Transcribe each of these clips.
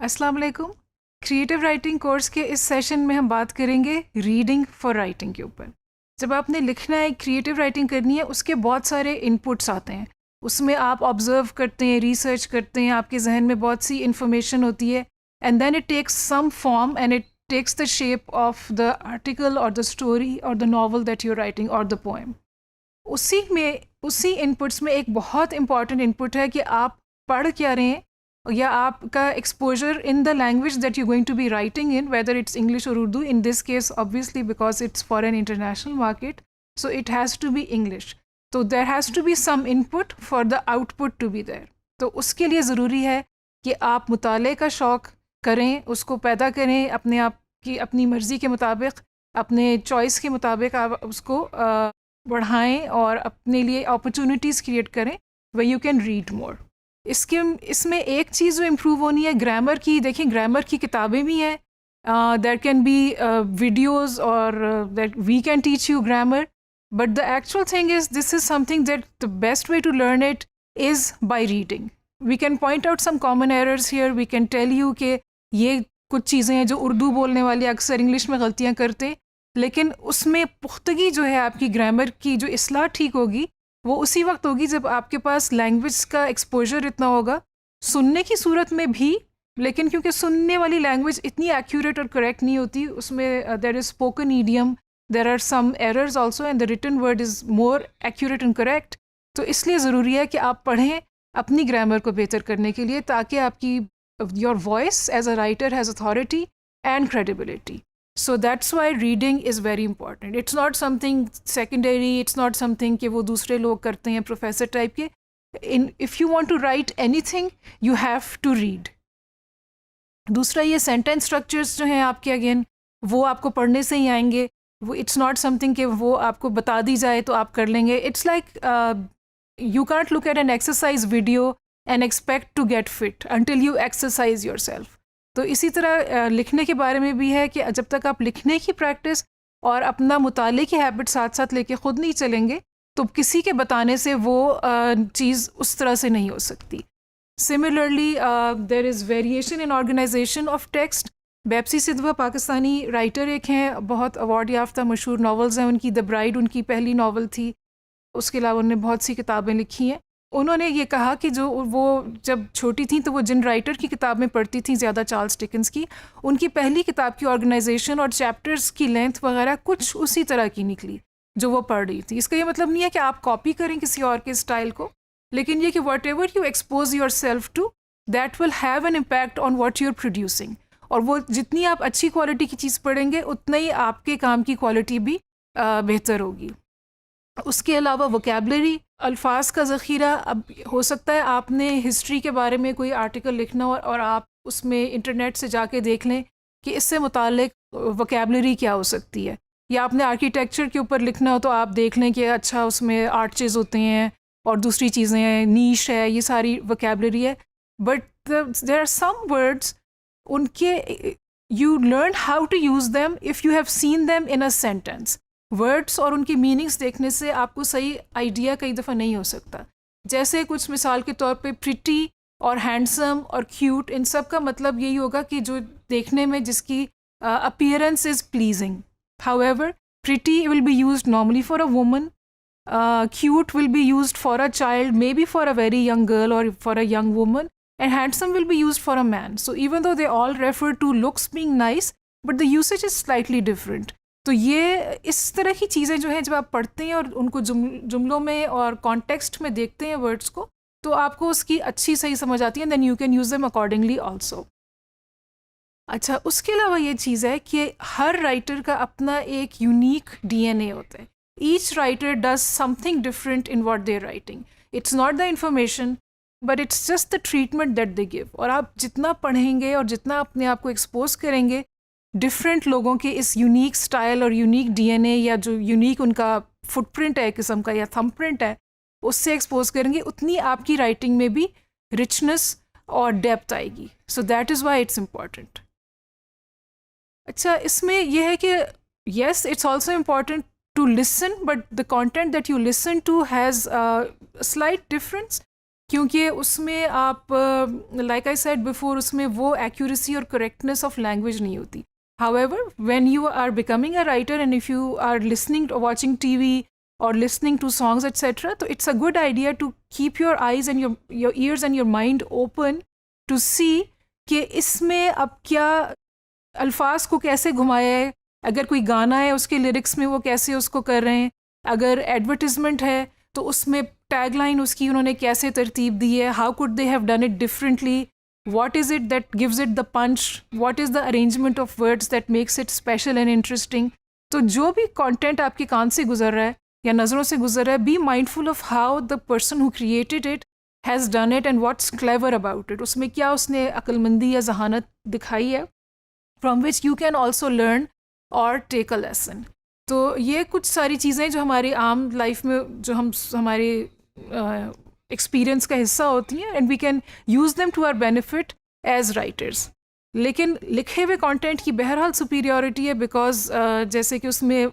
अस्सलाम वालेकुम। Creative writing course के इस सेशन में हम बात करेंगे रीडिंग फॉर राइटिंग के ऊपर। जब आपने लिखना है, क्रिएटिव राइटिंग करनी है, उसके बहुत सारे इनपुट्स आते हैं। उसमें आप ऑब्जर्व करते हैं, रिसर्च करते हैं, आपके जहन में बहुत सी इंफॉर्मेशन होती है and then it takes some form and it takes the shape of the article और द स्टोरी और the novel that you writing और द पोएम। उसी इनपुट्स में एक बहुत इंपॉर्टेंट इनपुट है कि आप पढ़ क्या रहे हैं या आपका exposure in the language that you going to be writing in, whether it's English और Urdu. In this case obviously because it's for an international market, so it has to be English. तो there has to be some input for the output to be there. तो उसके लिए ज़रूरी है कि आप मुताले का शौक़ करें, उसको पैदा करें अपने आप की अपनी मर्ज़ी के मुताबिक, अपने चॉइस के मुताबिक आप उसको बढ़ाएं और अपने लिए अपॉर्चुनिटीज़ क्रिएट करें way you can read more. इसमें एक चीज़ जो इम्प्रूव होनी है ग्रामर की। देखिए, ग्रामर की किताबें भी हैं, देयर कैन बी वीडियोज़ और that we can teach you grammar, but the actual thing is this is something that the best way to learn it is by reading. We can point out some common errors here, we can tell you कि ये कुछ चीज़ें हैं जो उर्दू बोलने वाले अक्सर English में गलतियाँ करते, लेकिन उसमें पुख्तगी जो है आपकी ग्रामर की जो इस्लाह ठीक होगी वो उसी वक्त होगी जब आपके पास लैंग्वेज का एक्सपोजर इतना होगा, सुनने की सूरत में भी। लेकिन क्योंकि सुनने वाली लैंग्वेज इतनी एक्यूरेट और करेक्ट नहीं होती, उसमें there is spoken idiom, there are some errors also and the written word is more accurate and correct. तो इसलिए ज़रूरी है कि आप पढ़ें अपनी ग्रामर को बेहतर करने के लिए, ताकि आपकी your voice as a writer has authority and credibility. So that's why reading is very important. It's not something secondary, it's not something कि वो दूसरे लोग करते हैं प्रोफेसर टाइप के. If you want to write anything, you have to read. दूसरा, ये sentence structures जो हैं आपके, अगेन वो आपको पढ़ने से ही आएंगे. वो इट्स नॉट समथिंग कि वो आपको बता दी जाए तो आप कर लेंगे. It's like you can't look at an exercise video and expect to get fit until you exercise yourself. तो इसी तरह लिखने के बारे में भी है कि जब तक आप लिखने की प्रैक्टिस और अपना मुताले की हैबिट साथ साथ लेके ख़ुद नहीं चलेंगे तो किसी के बताने से वो चीज़ उस तरह से नहीं हो सकती. Similarly there is variation in organisation of text. Bapsi Sidhwa Pakistani writer एक हैं, बहुत अवार्ड याफ्ता मशहूर नावल्स हैं उनकी. द ब्राइड उनकी पहली नावल थी. उसके अलावा उन्होंने बहुत सी किताबें लिखी हैं. उन्होंने ये कहा कि जो वो जब छोटी थी तो वो जिन राइटर की किताब में पढ़ती थी ज़्यादा, चार्ल्स डिकेंस की, उनकी पहली किताब की ऑर्गेनाइजेशन और चैप्टर्स की लेंथ वगैरह कुछ उसी तरह की निकली जो वो पढ़ रही थी. इसका ये मतलब नहीं है कि आप कॉपी करें किसी और के स्टाइल को, लेकिन ये कि whatever you expose yourself to, that will have an impact on what you are producing. और वो जितनी आप अच्छी क्वालिटी की चीज़ पढ़ेंगे उतना ही आपके काम की क्वालिटी भी बेहतर होगी. उसके अलावा वोकैबलरी, अल्फाज का ज़ख़ीरा. अब हो सकता है आपने हिस्ट्री के बारे में कोई आर्टिकल लिखना हो और आप उसमें इंटरनेट से जाके देख लें कि इससे मुतालिक वोकैबलरी क्या हो सकती है, या आपने आर्किटेक्चर के ऊपर लिखना हो तो आप देख लें कि अच्छा उसमें आर्चेज़ होते हैं और दूसरी चीज़ें हैं, नीश है, ये सारी वोकैबलरी है. But there are some words, उनके you learn how to use them if you have seen them in a sentence. Words और उनकी मीनिंग्स देखने से आपको सही आइडिया कई दफ़ा नहीं हो सकता. जैसे कुछ मिसाल के तौर पे प्रिटी और हैंडसम और क्यूट, इन सब का मतलब यही होगा कि जो देखने में जिसकी appearance is pleasing. However, pretty will be used normally for a woman, cute will be used for a child, maybe for a very young girl और for a young woman, and handsome will be used for a man. So even though they all refer to looks being nice, but the usage is slightly different. तो ये इस तरह की चीज़ें जो हैं जब आप पढ़ते हैं और उनको जुमलों में और कॉन्टेक्स्ट में देखते हैं वर्ड्स को, तो आपको उसकी अच्छी सही समझ आती है. Then you can use them accordingly also. अच्छा, उसके अलावा ये चीज़ है कि हर राइटर का अपना एक यूनिक डीएनए होता है. Each writer does something different in what they are writing. It's not the information but it's just the treatment that they give. और आप जितना पढ़ेंगे और जितना अपने आप को एक्सपोज करेंगे डिफरेंट लोगों के इस यूनिक स्टाइल और यूनिक डीएनए या जो यूनिक उनका फुटप्रिंट है किस्म का या थंबप्रिंट है, उससे एक्सपोज करेंगे, उतनी आपकी राइटिंग में भी रिचनेस और डेप्थ आएगी. So that is why it's important. अच्छा, इसमें यह है कि yes, it's also important to listen, but the content that you listen to has slight difference. क्योंकि उसमें आप लाइक आई सेड बिफोर उसमें वो एक्यूरेसी और करेक्टनेस ऑफ लैंग्वेज नहीं होती. However, when you are becoming a writer and if you are listening or watching TV or listening to songs, etc., so it's a good idea to keep your eyes and your ears and your mind open to see कि इसमें अब क्या अल्फाज को कैसे घुमाया है. अगर कोई गाना है उसके लिरिक्स में वो कैसे उसको कर रहे हैं. अगर एडवर्टिजमेंट है तो उसमें टैगलाइन उसकी उन्होंने कैसे तरतीब दी है. How could they have done it differently. What is it that gives it the punch? What is the arrangement of words that makes it special and interesting? तो जो भी content आपके कान से गुजर रहा है या नज़रों से गुजर रहा है, be mindful of how the person who created it has done it and what's clever about it. उसमें क्या उसने अक्लमंदी या जहानत दिखाई है, from which you can also learn or take a lesson. तो ये कुछ सारी चीज़ें जो हमारी आम लाइफ में जो हम हमारे एक्सपीरियंस का हिस्सा होती हैं and we can use them to our benefit as writers. लेकिन लिखे हुए कंटेंट की बहरहाल सुपीरियॉरिटी है बिकॉज जैसे कि उसमें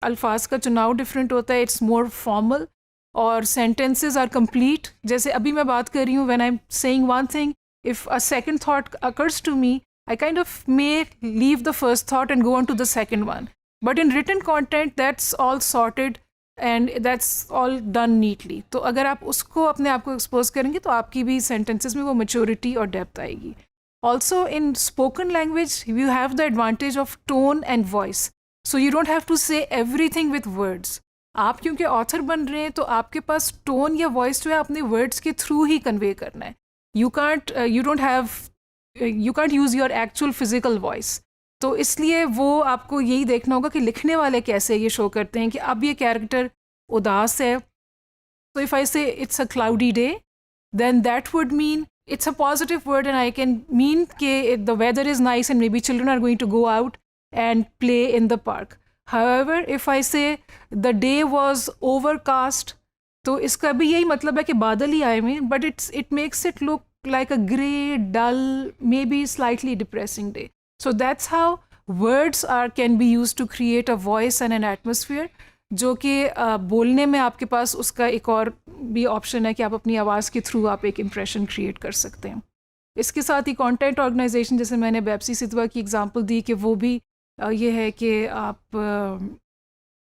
अल्फाज का चुनाव डिफरेंट होता है. इट्स मोर फॉर्मल और सेंटेंसेस आर कंप्लीट. जैसे अभी मैं बात कर रही हूँ when I am saying one thing, if a second thought occurs to me, I kind of may leave the first thought and go on to the second one. But in written content, that's all sorted and that's all done neatly. तो अगर आप उसको अपने आप को expose करेंगे तो आपकी भी sentences में वो maturity और depth आएगी. Also in spoken language, you have the advantage of tone and voice. So you don't have to say everything with words. आप क्योंकि author बन रहे हैं तो आपके पास tone या voice जो है अपने words के through ही convey करना है. You can't use your actual physical voice. तो इसलिए वो आपको यही देखना होगा कि लिखने वाले कैसे ये शो करते हैं कि अब ये कैरेक्टर उदास है. So if I say it's a cloudy day, then that would mean it's a positive word and I can mean कि the weather is nice and maybe children are going to go out and play in the park. However, if I say the day was overcast, तो इसका भी यही मतलब है कि बादल ही आए हुए, but it makes it look like a grey, dull, maybe slightly depressing day. So that's how words can be used to create a voice and an atmosphere. जो कि बोलने में आपके पास उसका एक और भी ऑप्शन है कि आप अपनी आवाज़ के थ्रू आप एक इम्प्रेशन क्रिएट कर सकते हैं. इसके साथ ही कंटेंट ऑर्गेनाइजेशन, जैसे मैंने बेप्सी सितवा की एग्जांपल दी कि वो भी ये है कि आप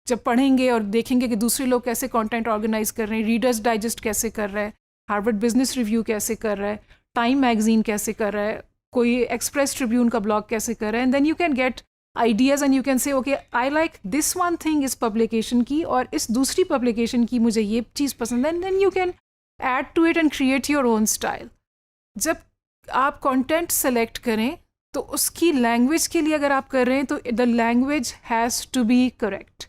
जब पढ़ेंगे और देखेंगे कि दूसरे लोग कैसे कंटेंट ऑर्गेनाइज कर रहे हैं, रीडर्स डाइजेस्ट कैसे कर रहा है, हार्वर्ड बिजनेस रिव्यू कैसे कर रहा है, टाइम मैगजीन कैसे कर रहा है, कोई एक्सप्रेस ट्रिब्यून का ब्लॉग कैसे कर रहा है, and then you can get ideas and you can say okay I like this one thing इस पब्लिकेशन की और इस दूसरी पब्लिकेशन की मुझे ये चीज़ पसंद है, and then you can add to it and create your own style. जब आप कंटेंट सेलेक्ट करें तो उसकी लैंग्वेज के लिए अगर आप कर रहे हैं तो the language has to be correct.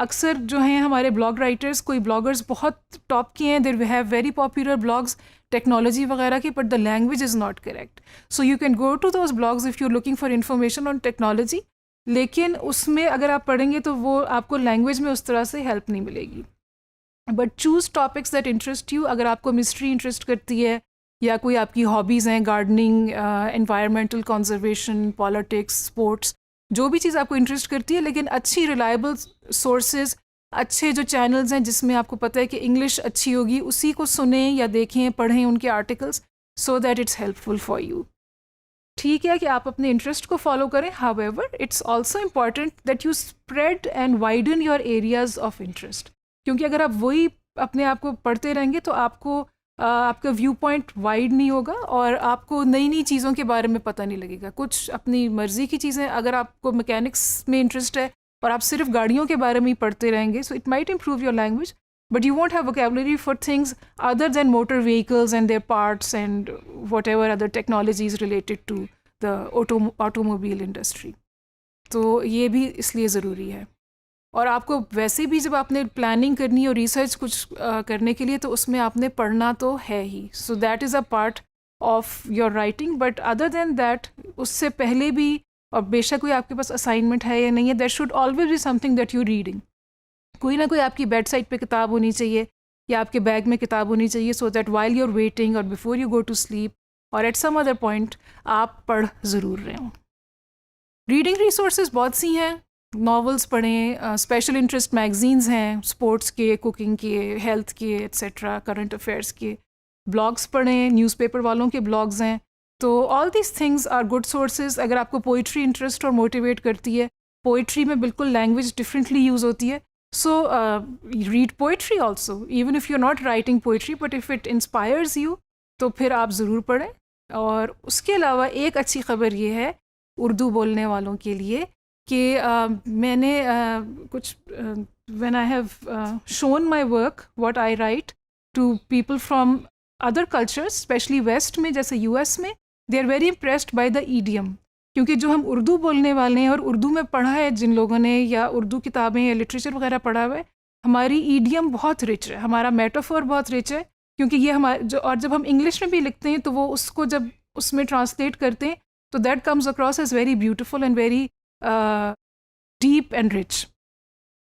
अक्सर जो हैं हमारे ब्लॉग राइटर्स, कोई ब्लॉगर्स बहुत टॉप के हैं, they have very popular blogs technology वगैरह की, but the language is not correct. So you can go to those blogs if you are looking for information on technology, लेकिन उसमें अगर आप पढ़ेंगे तो वो आपको लैंग्वेज में उस तरह से हेल्प नहीं मिलेगी. But choose topics that interest you. अगर आपको मिस्ट्री इंटरेस्ट करती है या कोई आपकी हॉबीज़ हैं, gardening, environmental conservation, politics, sports, जो भी चीज़ आपको इंटरेस्ट करती है, लेकिन अच्छी रिलायबल सोर्सेज, अच्छे जो चैनल्स हैं जिसमें आपको पता है कि इंग्लिश अच्छी होगी, उसी को सुने या देखें, पढ़ें उनके articles, so that it's helpful for you. ठीक है कि आप अपने इंटरेस्ट को फॉलो करें, however it's also important that you spread and widen your areas of interest. क्योंकि अगर आप वही अपने आप को पढ़ते रहेंगे तो आपको आपका व्यू पॉइंट वाइड नहीं होगा और आपको नई नई चीज़ों के बारे में पता नहीं लगेगा. कुछ अपनी मर्ज़ी की चीज़ें, अगर आपको मैकेनिक्स में इंटरेस्ट है और आप सिर्फ गाड़ियों के बारे में ही पढ़ते रहेंगे, so it might improve your language, but you won't have vocabulary for things other than motor vehicles and their parts and whatever other technologies related to the automobile industry. तो ये भी इसलिए ज़रूरी है. और आपको वैसे भी जब आपने प्लानिंग करनी है और रिसर्च कुछ करने के लिए, तो उसमें आपने पढ़ना तो है ही. So that is a part of your writing. But other than that, उससे पहले भी, और बेशक कोई आपके पास असाइनमेंट है या नहीं है, there should always be something that you reading. कोई ना कोई आपकी बेड साइड पे किताब होनी चाहिए या आपके बैग में किताब होनी चाहिए, so that while you are waiting और before you go to sleep और एट सम अदर पॉइंट आप पढ़ ज़रूर रहे हों. रीडिंग रिसोर्सेज बहुत सी हैं. नॉवेल्स पढ़ें, स्पेशल इंटरेस्ट मैगजीन्स हैं, स्पोर्ट्स के, कुकिंग के, हेल्थ के, एट्सेट्रा, करंट अफेयर्स के. ब्लॉग्स पढ़ें, न्यूज़पेपर वालों के ब्लॉग्स हैं, तो all these things are good sources. अगर आपको पोइट्री इंटरेस्ट और मोटिवेट करती है, पोइट्री में बिल्कुल लैंग्वेज डिफरेंटली यूज़ होती है, so read poetry also, even if you are not writing poetry, but if it inspires you तो फिर आप ज़रूर पढ़ें। और उसके अलावा एक अच्छी खबर ये है उर्दू बोलने वालों के लिए कि मैंने कुछ when I have shown my work what I write to people from other cultures, specially west में, जैसे यूएस में, they are very impressed by the idiom. क्योंकि जो हम उर्दू बोलने वाले हैं और उर्दू में पढ़ा है जिन लोगों ने, या उर्दू किताबें या लिटरेचर वगैरह पढ़ा हुआ है, हमारी ईडियम बहुत रिच है, हमारा मेटाफोर बहुत रिच है। क्योंकि ये हमारे जो, और जब हम इंग्लिश में भी लिखते हैं तो वो उसको जब उसमें ट्रांसलेट करते हैं तो that comes across as very beautiful and very deep and rich.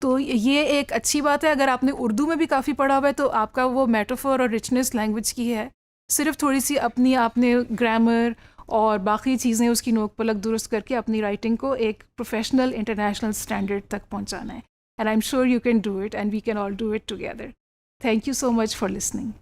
तो ये एक अच्छी बात है। अगर आपने उर्दू में भी काफ़ी पढ़ा हुआ है तो आपका वो मेटाफोर और रिचनेस लैंग्वेज की है। सिर्फ थोड़ी सी अपनी आपने ग्रामर और बाकी चीज़ें उसकी नोक पलक दुरुस्त करके अपनी राइटिंग को एक प्रोफेशनल इंटरनेशनल स्टैंडर्ड तक पहुंचाना है। And I am sure you can do it and we can all do it together. Thank you so much for listening.